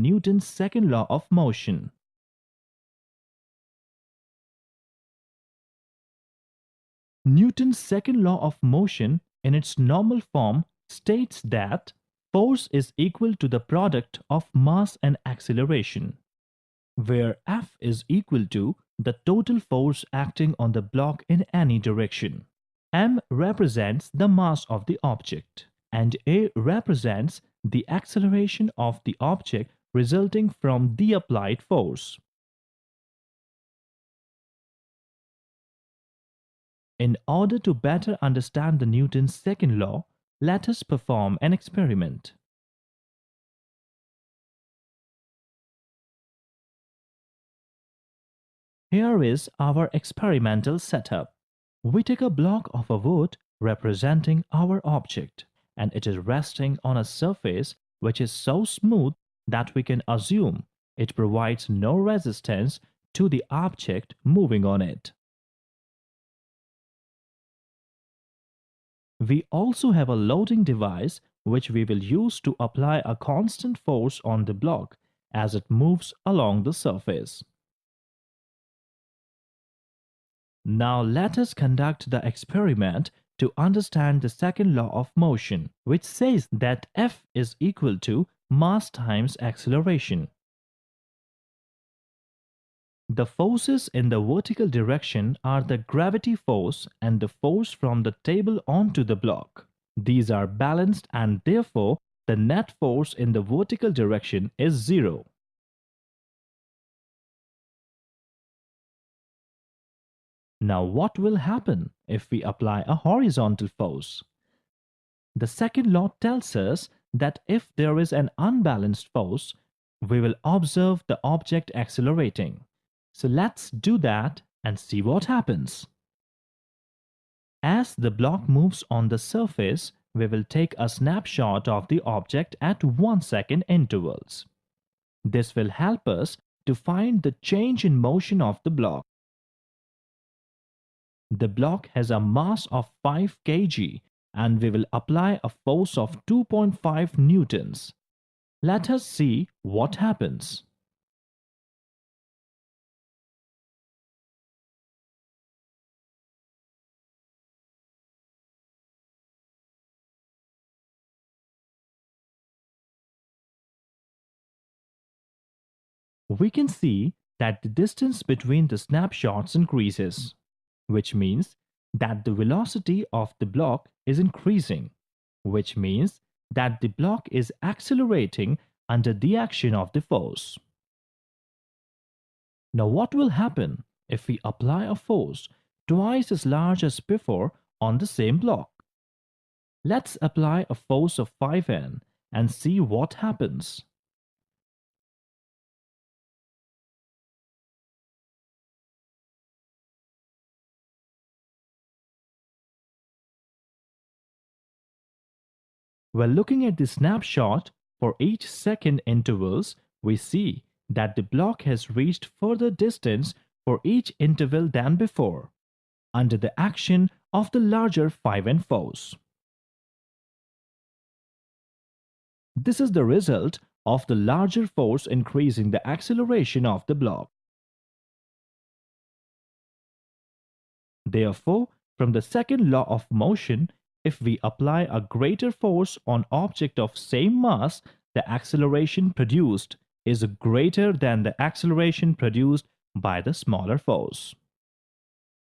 Newton's second law of motion. Newton's second law of motion in its normal form states that force is equal to the product of mass and acceleration, where F is equal to the total force acting on the block in any direction. M represents the mass of the object, and A represents the acceleration of the object resulting from the applied force. In order to better understand the Newton's second law, let us perform an experiment. Here is our experimental setup. We take a block of a wood representing our object, and it is resting on a surface which is so smooth that we can assume it provides no resistance to the object moving on it. We also have a loading device which we will use to apply a constant force on the block as it moves along the surface. Now let us conduct the experiment to understand the second law of motion, which says that F is equal to mass times acceleration. The forces in the vertical direction are the gravity force and the force from the table onto the block. These are balanced and therefore the net force in the vertical direction is zero. Now what will happen if we apply a horizontal force? The second law tells us that if there is an unbalanced force, we will observe the object accelerating. So let's do that and see what happens. As the block moves on the surface, we will take a snapshot of the object at 1 second intervals. This will help us to find the change in motion of the block. The block has a mass of 5 kg and we will apply a force of 2.5 newtons. Let us see what happens. We can see that the distance between the snapshots increases, which means that the velocity of the block is increasing, which means that the block is accelerating under the action of the force. Now what will happen if we apply a force twice as large as before on the same block? Let's apply a force of 5N and see what happens. Well, looking at the snapshot for each second intervals, we see that the block has reached further distance for each interval than before, under the action of the larger 5N force. This is the result of the larger force increasing the acceleration of the block. Therefore, from the second law of motion, if we apply a greater force on object of same mass, the acceleration produced is greater than the acceleration produced by the smaller force.